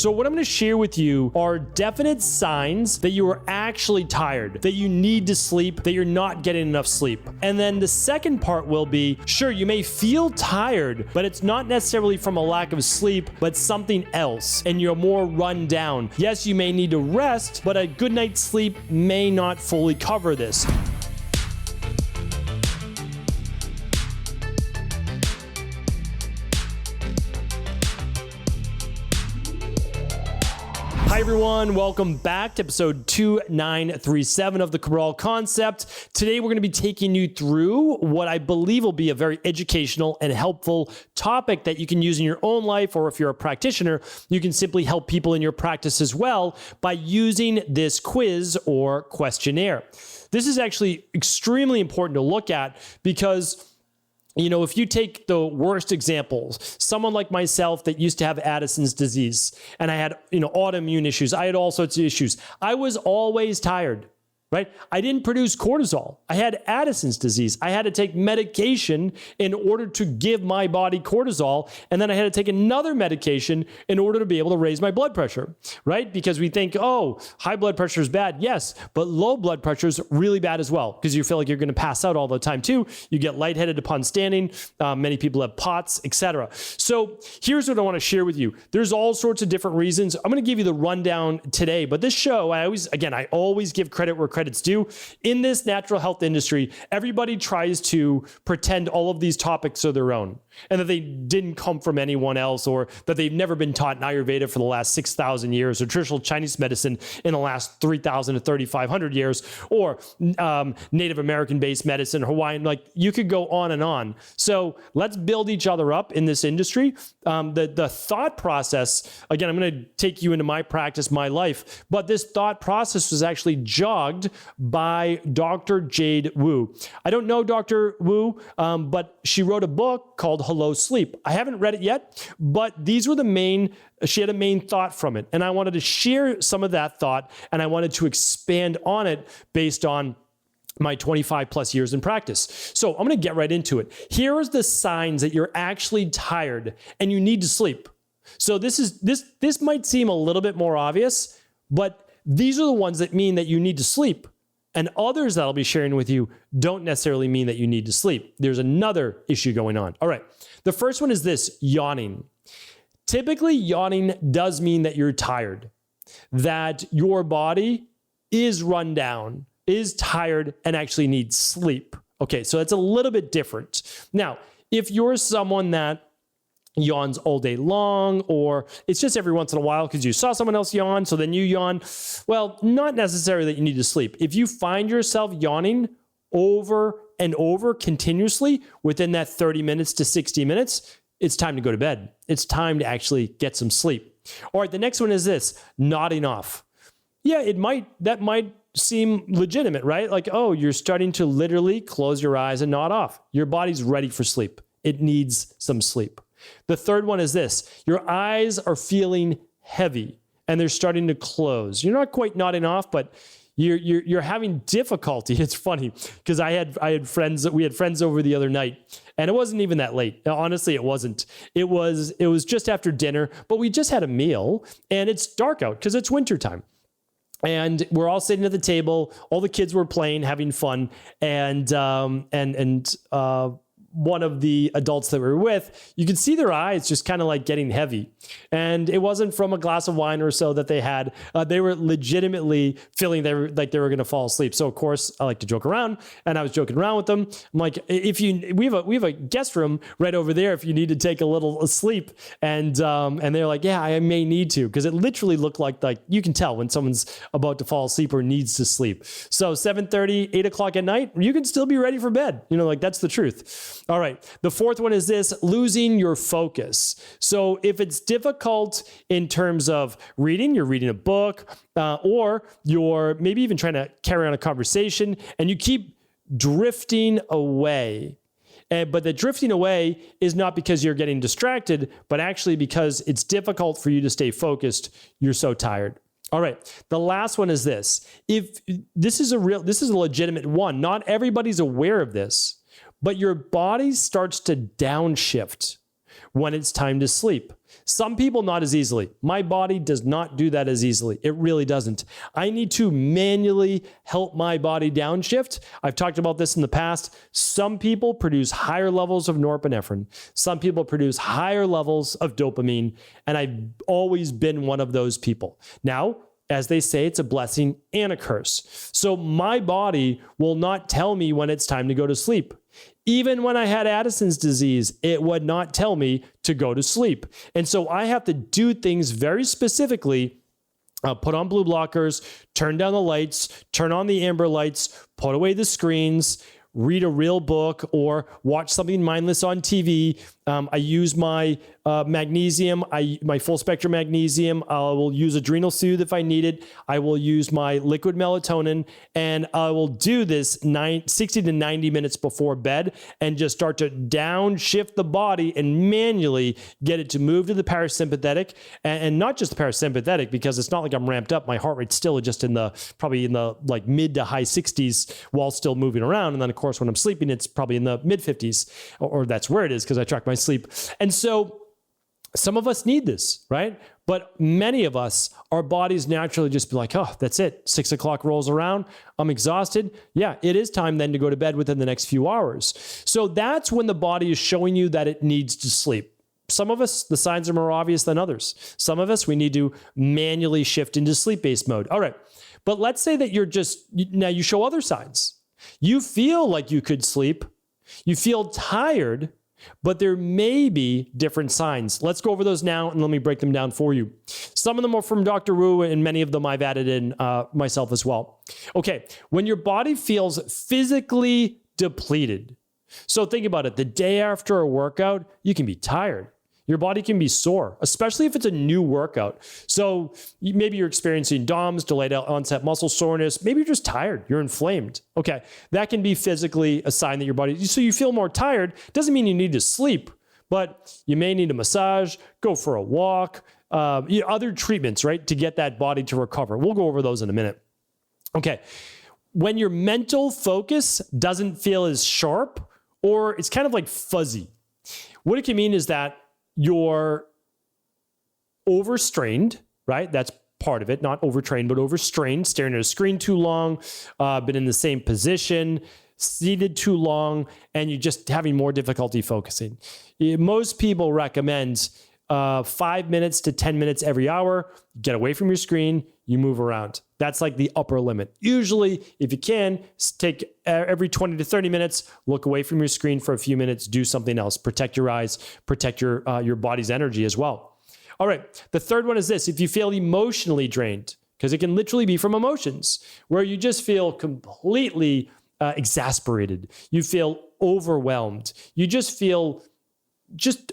So what I'm going to share with you are definite signs that you are actually tired, that you need to sleep, that you're not getting enough sleep. And then the second part will be, sure, you may feel tired, but it's not necessarily from a lack of sleep, but something else, and you're more run down. Yes, you may need to rest, but a good night's sleep may not fully cover this. Hi everyone, welcome back to episode 2937 of the Cabral Concept. Today we're going to be taking you through what I believe will be a very educational and helpful topic that you can use in your own life, or if you're a practitioner, you can simply help people in your practice as well by using this quiz or questionnaire. This is actually extremely important to look at because if you take the worst examples, someone like myself that used to have Addisons disease, and I had, autoimmune issues, I had all sorts of issues. I was always tired, right? I didn't produce cortisol. I had Addisons disease. I had to take medication in order to give my body cortisol. And then I had to take another medication in order to be able to raise my blood pressure, right? Because we think, oh, high blood pressure is bad. Yes, but low blood pressure is really bad as well because you feel like you're going to pass out all the time too. You get lightheaded upon standing. Many people have POTS, etc. So here's what I want to share with you. There's all sorts of different reasons. I'm going to give you the rundown today, but this show, I always give credit where credit's due. In this natural health industry, everybody tries to pretend all of these topics are their own and that they didn't come from anyone else, or that they've never been taught in Ayurveda for the last 6,000 years, or traditional Chinese medicine in the last 3,000 to 3,500 years, or Native American-based medicine, Hawaiian, like you could go on and on. So let's build each other up in this industry. The thought process, again, I'm going to take you into my practice, my life, but this thought process was actually jogged by Dr. Jade Wu. I don't know Dr. Wu, but she wrote a book called Hello Sleep. I haven't read it yet, but these were she had a main thought from it. And I wanted to share some of that thought, and I wanted to expand on it based on my 25 plus years in practice. So I'm going to get right into it. Here is the signs that you're actually tired and you need to sleep. So this might seem a little bit more obvious, but these are the ones that mean that you need to sleep. And others that I'll be sharing with you don't necessarily mean that you need to sleep. There's another issue going on. All right. The first one is this: yawning. Typically, yawning does mean that you're tired, that your body is run down, is tired, and actually needs sleep. Okay, so that's a little bit different. Now, if you're someone that yawns all day long, or it's just every once in a while because you saw someone else yawn, so then you yawn, well, not necessarily that you need to sleep. If you find yourself yawning over and over continuously within that 30 minutes to 60 minutes, it's time to go to bed. It's time to actually get some sleep. All right, the next one is this: nodding off. Yeah, that might seem legitimate, right? Like, oh, you're starting to literally close your eyes and nod off. Your body's ready for sleep. It needs some sleep. The third one is this: your eyes are feeling heavy and they're starting to close. You're not quite nodding off, but you're having difficulty. It's funny because we had friends over the other night, and it wasn't even that late. Honestly, it wasn't. It was just after dinner, but we just had a meal and it's dark out because it's wintertime. And we're all sitting at the table. All the kids were playing, having fun, and one of the adults that we were with, you could see their eyes just kind of like getting heavy. And it wasn't from a glass of wine or so that they had. They were legitimately feeling like they were going to fall asleep. So of course, I like to joke around, and I was joking around with them. I'm like, we have a guest room right over there if you need to take a little sleep. And they're like, yeah, I may need to, because it literally looked like you can tell when someone's about to fall asleep or needs to sleep. So 7:30, 8 o'clock at night, you can still be ready for bed. That's the truth. All right. The fourth one is this: losing your focus. So if it's difficult in terms of reading, you're reading a book, or you're maybe even trying to carry on a conversation and you keep drifting away. But the drifting away is not because you're getting distracted, but actually because it's difficult for you to stay focused. You're so tired. All right. The last one is this. If this is a legitimate one, not everybody's aware of this, but your body starts to downshift when it's time to sleep. Some people not as easily. My body does not do that as easily. It really doesn't. I need to manually help my body downshift. I've talked about this in the past. Some people produce higher levels of norepinephrine. Some people produce higher levels of dopamine. And I've always been one of those people. Now, as they say, it's a blessing and a curse. So my body will not tell me when it's time to go to sleep. Even when I had Addison's disease, it would not tell me to go to sleep. And so I have to do things very specifically, put on blue blockers, turn down the lights, turn on the amber lights, put away the screens, read a real book, or watch something mindless on TV. I use my magnesium, my full spectrum magnesium. I will use Adrenal Soothe if I need it. I will use my liquid melatonin, and I will do this 60 to 90 minutes before bed and just start to downshift the body and manually get it to move to the parasympathetic, and not just the parasympathetic, because it's not like I'm ramped up. My heart rate's still just probably in the like mid to high 60s while still moving around. And then of course, when I'm sleeping, it's probably in the mid 50s, or that's where it is because I track my sleep. And so some of us need this, right? But many of us, our bodies naturally just be like, oh, that's it. 6 o'clock rolls around. I'm exhausted. Yeah, it is time then to go to bed within the next few hours. So that's when the body is showing you that it needs to sleep. Some of us, the signs are more obvious than others. Some of us, we need to manually shift into sleep-based mode. All right. But let's say that now you show other signs. You feel like you could sleep. You feel tired, but there may be different signs. Let's go over those now, and let me break them down for you. Some of them are from Dr. Wu, and many of them I've added in myself as well. Okay, when your body feels physically depleted. So think about it. The day after a workout, you can be tired. Your body can be sore, especially if it's a new workout. So maybe you're experiencing DOMS, delayed onset muscle soreness. Maybe you're just tired. You're inflamed. Okay, that can be physically a sign that your body, so you feel more tired. Doesn't mean you need to sleep, but you may need a massage, go for a walk, other treatments, right, to get that body to recover. We'll go over those in a minute. Okay, when your mental focus doesn't feel as sharp, or it's kind of like fuzzy, what it can mean is that you're overstrained, right? That's part of it, not overtrained, but overstrained, staring at a screen too long, been in the same position, seated too long, and you're just having more difficulty focusing. Most people recommend 5 minutes to 10 minutes every hour. Get away from your screen, you move around. That's like the upper limit. Usually, if you can, take every 20 to 30 minutes, look away from your screen for a few minutes, do something else, protect your eyes, protect your body's energy as well. All right, the third one is this. If you feel emotionally drained, because it can literally be from emotions, where you just feel completely exasperated, you feel overwhelmed, you just feel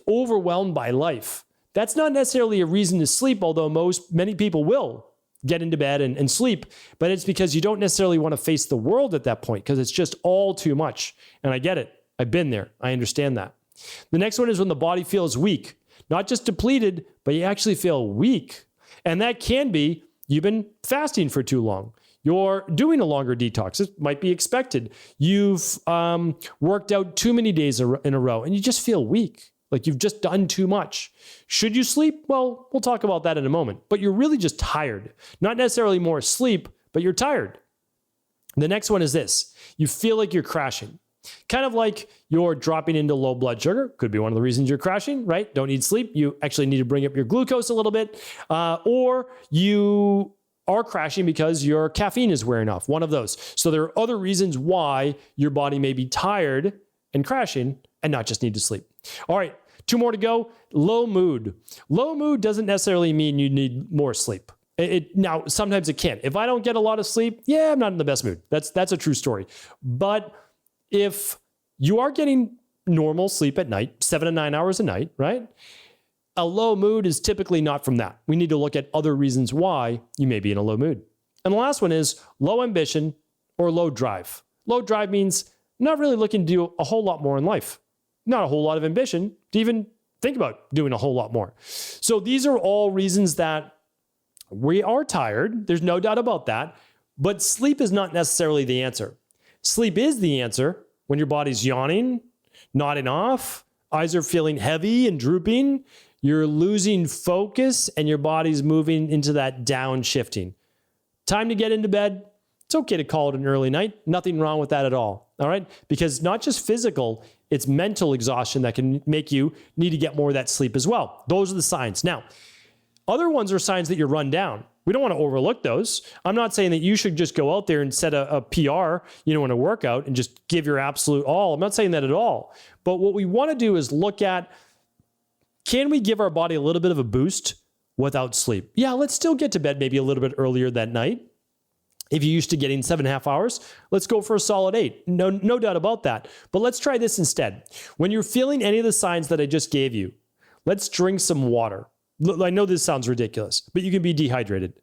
overwhelmed by life. That's not necessarily a reason to sleep, although many people will get into bed and sleep, but it's because you don't necessarily want to face the world at that point because it's just all too much. And I get it. I've been there. I understand that. The next one is when the body feels weak, not just depleted, but you actually feel weak. And that can be you've been fasting for too long. You're doing a longer detox. It might be expected. You've worked out too many days in a row and you just feel weak, like you've just done too much. Should you sleep? Well, we'll talk about that in a moment. But you're really just tired. Not necessarily more asleep, but you're tired. The next one is this. You feel like you're crashing. Kind of like you're dropping into low blood sugar. Could be one of the reasons you're crashing, right? Don't need sleep. You actually need to bring up your glucose a little bit. Or you are crashing because your caffeine is wearing off. One of those. So there are other reasons why your body may be tired and crashing and not just need to sleep. All right, 2 more to go. Low mood. Low mood doesn't necessarily mean you need more sleep. Now, sometimes it can. If I don't get a lot of sleep, yeah, I'm not in the best mood. That's a true story. But if you are getting normal sleep at night, 7 to 9 hours a night, right? A low mood is typically not from that. We need to look at other reasons why you may be in a low mood. And the last one is low ambition or low drive. Low drive means not really looking to do a whole lot more in life. Not a whole lot of ambition to even think about doing a whole lot more. So these are all reasons that we are tired. There's no doubt about that. But sleep is not necessarily the answer. Sleep is the answer when your body's yawning, nodding off, eyes are feeling heavy and drooping, you're losing focus and your body's moving into that downshifting. Time to get into bed. It's okay to call it an early night. Nothing wrong with that at all. All right. Because not just physical, it's mental exhaustion that can make you need to get more of that sleep as well. Those are the signs. Now, other ones are signs that you're run down. We don't want to overlook those. I'm not saying that you should just go out there and set a PR, in a workout and just give your absolute all. I'm not saying that at all. But what we want to do is look at, can we give our body a little bit of a boost without sleep? Yeah, let's still get to bed maybe a little bit earlier that night. If you're used to getting 7.5 hours, let's go for a solid 8. No doubt about that. But let's try this instead. When you're feeling any of the signs that I just gave you, let's drink some water. I know this sounds ridiculous, but you can be dehydrated.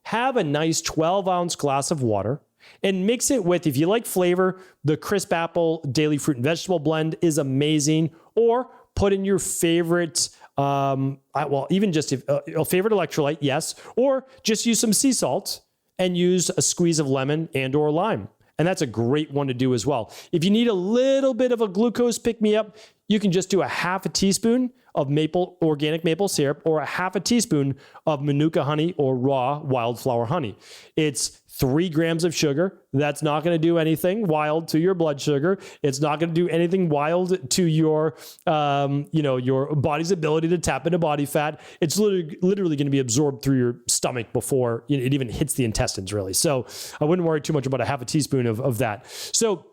Have a nice 12-ounce glass of water and mix it with, if you like flavor, the Crisp Apple Daily Fruit and Vegetable Blend is amazing. Or put in your favorite, even just a favorite electrolyte, yes. Or just use some sea salt and use a squeeze of lemon and or lime. And that's a great one to do as well. If you need a little bit of a glucose pick-me-up, you can just do a half a teaspoon of organic maple syrup or a half a teaspoon of Manuka honey or raw wildflower honey. It's 3 grams of sugar. That's not going to do anything wild to your blood sugar. It's not going to do anything wild to your, your body's ability to tap into body fat. It's literally going to be absorbed through your stomach before it even hits the intestines, really. So I wouldn't worry too much about a half a teaspoon of that. So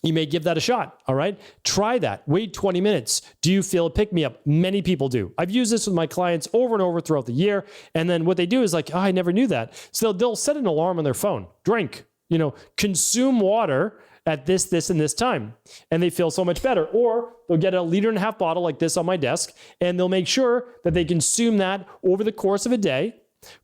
you may give that a shot, all right? Try that. Wait 20 minutes. Do you feel a pick-me-up? Many people do. I've used this with my clients over and over throughout the year, and then what they do is like, I never knew that. So they'll set an alarm on their phone. Drink, consume water at this, and this time, and they feel so much better. Or they'll get a 1.5 liter bottle like this on my desk, and they'll make sure that they consume that over the course of a day,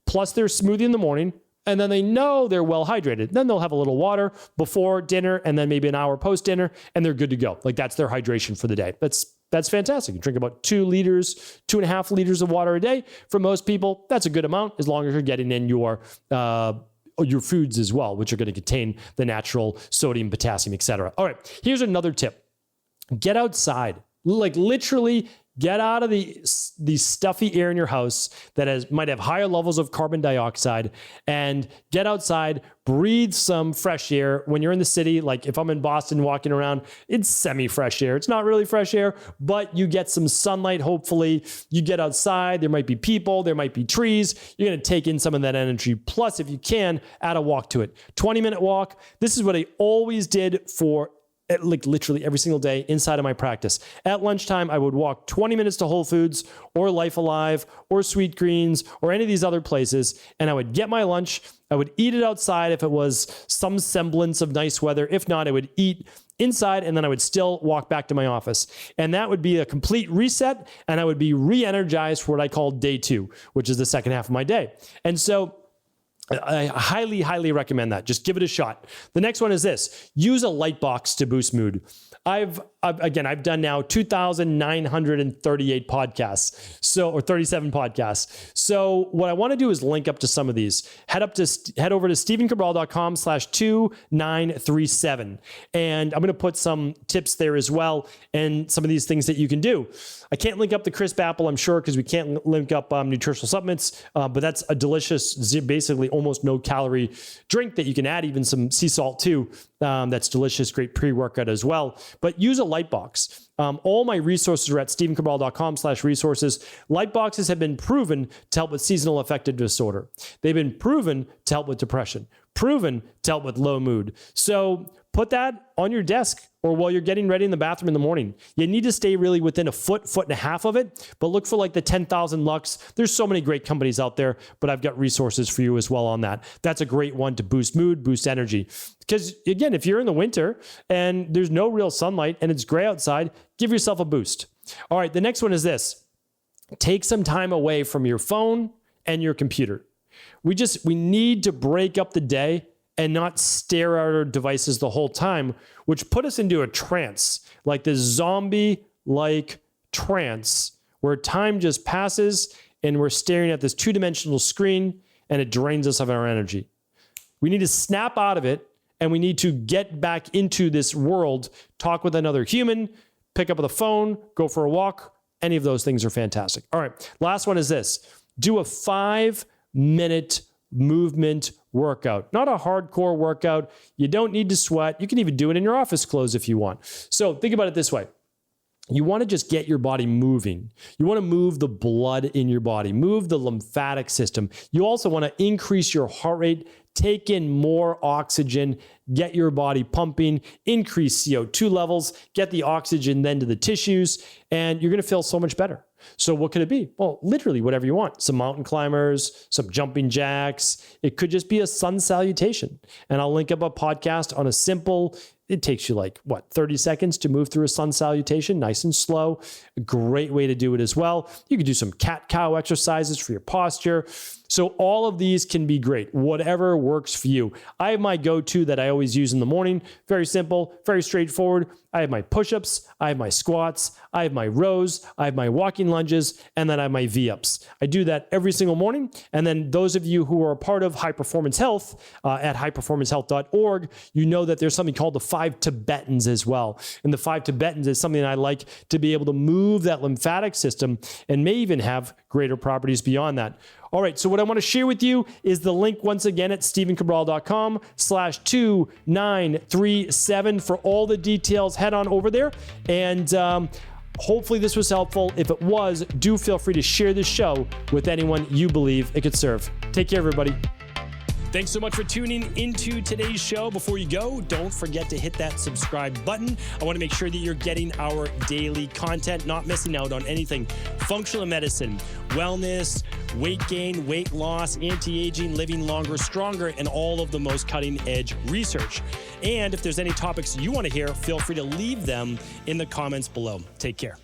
plus their smoothie in the morning, and then they know they're well hydrated. Then they'll have a little water before dinner and then maybe an hour post dinner, and they're good to go. Like that's their hydration for the day. That's fantastic. You drink about 2.5 liters of water a day. For most people, that's a good amount as long as you're getting in your foods as well, which are going to contain the natural sodium, potassium, etc. All right, here's another tip. Get outside. Like literally get out of the stuffy air in your house that might have higher levels of carbon dioxide, and get outside, breathe some fresh air. When you're in the city, like if I'm in Boston walking around, it's semi-fresh air. It's not really fresh air, but you get some sunlight, hopefully. You get outside, there might be people, there might be trees. You're going to take in some of that energy. Plus, if you can, add a walk to it. 20-minute walk. This is what I always did for like literally every single day inside of my practice. At lunchtime, I would walk 20 minutes to Whole Foods or Life Alive or Sweet Greens or any of these other places, and I would get my lunch. I would eat it outside if it was some semblance of nice weather. If not, I would eat inside, and then I would still walk back to my office. And that would be a complete reset, and I would be re-energized for what I call day 2, which is the second half of my day. And so I highly, highly recommend that. Just give it a shot. The next one is this. Use a light box to boost mood. I've done now 2,938 podcasts, or 37 podcasts. So what I want to do is link up to some of these. Head over to stephencabral.com/2937. And I'm going to put some tips there as well and some of these things that you can do. I can't link up the Crisp Apple, I'm sure, because we can't link up nutritional supplements, but that's a delicious, basically almost no calorie drink that you can add even some sea salt to. That's delicious, great pre-workout as well. But use a light box. All my resources are at stephencabral.com/resources. Light boxes have been proven to help with seasonal affective disorder. They've been proven to help with depression, proven to help with low mood. So put that on your desk or while you're getting ready in the bathroom in the morning. You need to stay really within a foot and a half of it, but look for like the 10,000 lux. There's so many great companies out there, but I've got resources for you as well on that. That's a great one to boost mood, boost energy. Because again, if you're in the winter and there's no real sunlight and it's gray outside, give yourself a boost. All right, the next one is this. Take some time away from your phone and your computer. We need to break up the day and not stare at our devices the whole time, which put us into a trance, like this zombie-like trance where time just passes and we're staring at this two-dimensional screen and it drains us of our energy. We need to snap out of it and we need to get back into this world, talk with another human, pick up the phone, go for a walk. Any of those things are fantastic. All right. Last one is this. Do a 5-minute movement workout, not a hardcore workout. You don't need to sweat. You can even do it in your office clothes if you want. So think about it this way. You want to just get your body moving. You want to move the blood in your body, move the lymphatic system. You also want to increase your heart rate, take in more oxygen, get your body pumping, increase CO2 levels, get the oxygen then to the tissues, and you're going to feel so much better. So what could it be? Well, literally whatever you want. Some mountain climbers, some jumping jacks. It could just be a sun salutation. And I'll link up a podcast on a simple, it takes you 30 seconds to move through a sun salutation, nice and slow. A great way to do it as well. You can do some cat-cow exercises for your posture. So all of these can be great, whatever works for you. I have my go-to that I always use in the morning. Very simple, very straightforward. I have my push-ups, I have my squats, I have my rows, I have my walking lunges, and then I have my V-ups. I do that every single morning. And then those of you who are a part of High Performance Health at highperformancehealth.org, you know that there's something called the 5 Tibetans as well. And the 5 Tibetans is something I like to be able to move that lymphatic system and may even have greater properties beyond that. All right, so what I want to share with you is the link once again at stephencabral.com/2937 for all the details. Head on over there, and hopefully this was helpful. If it was, do feel free to share this show with anyone you believe it could serve. Take care, everybody. Thanks so much for tuning into today's show. Before you go, don't forget to hit that subscribe button. I want to make sure that you're getting our daily content, not missing out on anything. Functional medicine, wellness, weight gain, weight loss, anti-aging, living longer, stronger, and all of the most cutting-edge research. And if there's any topics you want to hear, feel free to leave them in the comments below. Take care.